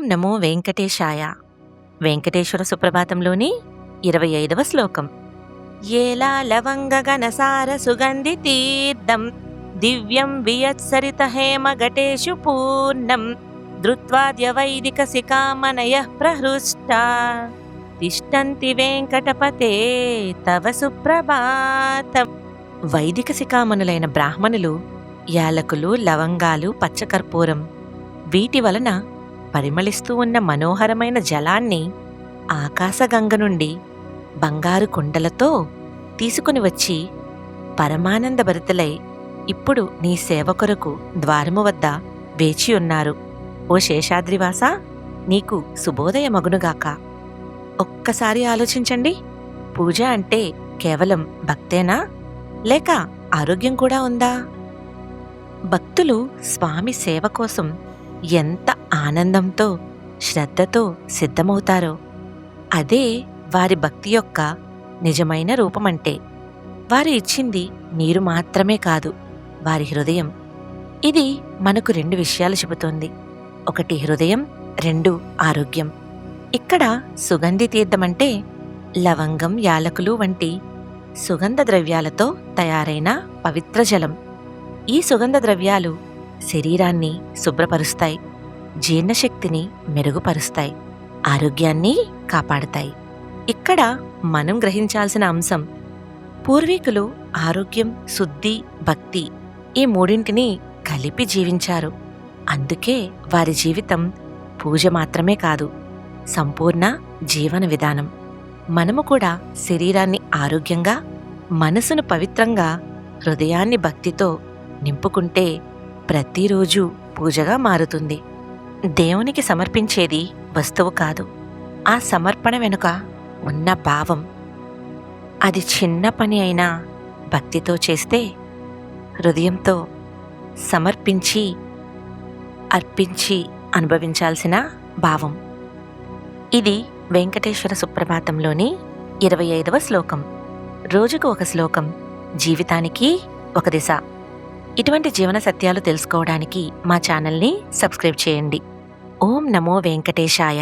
ఓం నమో వెంకటేశాయ. వెంకటేశ్వర సుప్రభాతంలోని 25వ శ్లోకం. ఏలా లవంగగణసార సుగంధి తీర్థం దివ్యం వియత్సరిత హేమఘటేషు పూర్ణం ధృత్వాద్య వైదిక శిఖామణయః ప్రహృష్టా తిష్టంతి వెంకటపతే తవ సుప్రభాతం. వైదిక శిఖామణులైన బ్రాహ్మణులు యాలకులు, లవంగాలు, పచ్చకర్పూరం వీటి వలన పరిమళిస్తూ ఉన్న మనోహరమైన జలాన్ని ఆకాశగంగ నుండి బంగారు కుండలతో తీసుకుని వచ్చి పరమానందభరితులై ఇప్పుడు నీ సేవ కొరకు ద్వారము వద్ద వేచియున్నారు. ఓ శేషాద్రివాస, నీకు శుభోదయమగునుగాక. ఒక్కసారి ఆలోచించండి. పూజ అంటే కేవలం భక్తేనా, లేక ఆరోగ్యం కూడా ఉందా? భక్తులు స్వామి సేవ కోసం ఎంత ఆనందంతో, శ్రద్ధతో సిద్ధమవుతారో అదే వారి భక్తి యొక్క నిజమైన రూపమంటే. వారు ఇచ్చింది నీరు మాత్రమే కాదు, వారి హృదయం. ఇది మనకు 2 విషయాలు చెబుతోంది. 1 హృదయం, 2 ఆరోగ్యం. ఇక్కడ సుగంధి తీర్థమంటే లవంగం, యాలకులు వంటి సుగంధ ద్రవ్యాలతో తయారైన పవిత్ర జలం. ఈ సుగంధ ద్రవ్యాలు శరీరాన్ని శుభ్రపరుస్తాయి, జీర్ణశక్తిని మెరుగుపరుస్తాయి, ఆరోగ్యాన్ని కాపాడుతాయి. ఇక్కడ మనం గ్రహించాల్సిన అంశం, పూర్వీకులు ఆరోగ్యం, శుద్ధి, భక్తి ఈ 3ంటిని కలిపి జీవించారు. అందుకే వారి జీవితం పూజ మాత్రమే కాదు, సంపూర్ణ జీవన విధానం. మనము కూడా శరీరాన్ని ఆరోగ్యంగా, మనసును పవిత్రంగా, హృదయాన్ని భక్తితో నింపుకుంటే ప్రతిరోజు పూజగా మారుతుంది. దేవునికి సమర్పించేది వస్తువు కాదు, ఆ సమర్పణ వెనుక ఉన్న భావం. అది చిన్న పని అయినా భక్తితో చేస్తే, హృదయంతో సమర్పించి అర్పించి అనుభవించాల్సిన భావం. ఇది వెంకటేశ్వర సుప్రభాతంలోని 25వ శ్లోకం. రోజుకు ఒక శ్లోకం, జీవితానికి ఒక దిశ. ఇటువంటి జీవన సత్యాలు తెలుసుకోవడానికి మా ఛానల్ని సబ్స్క్రైబ్ చేయండి. ఓం నమో వెంకటేశాయ.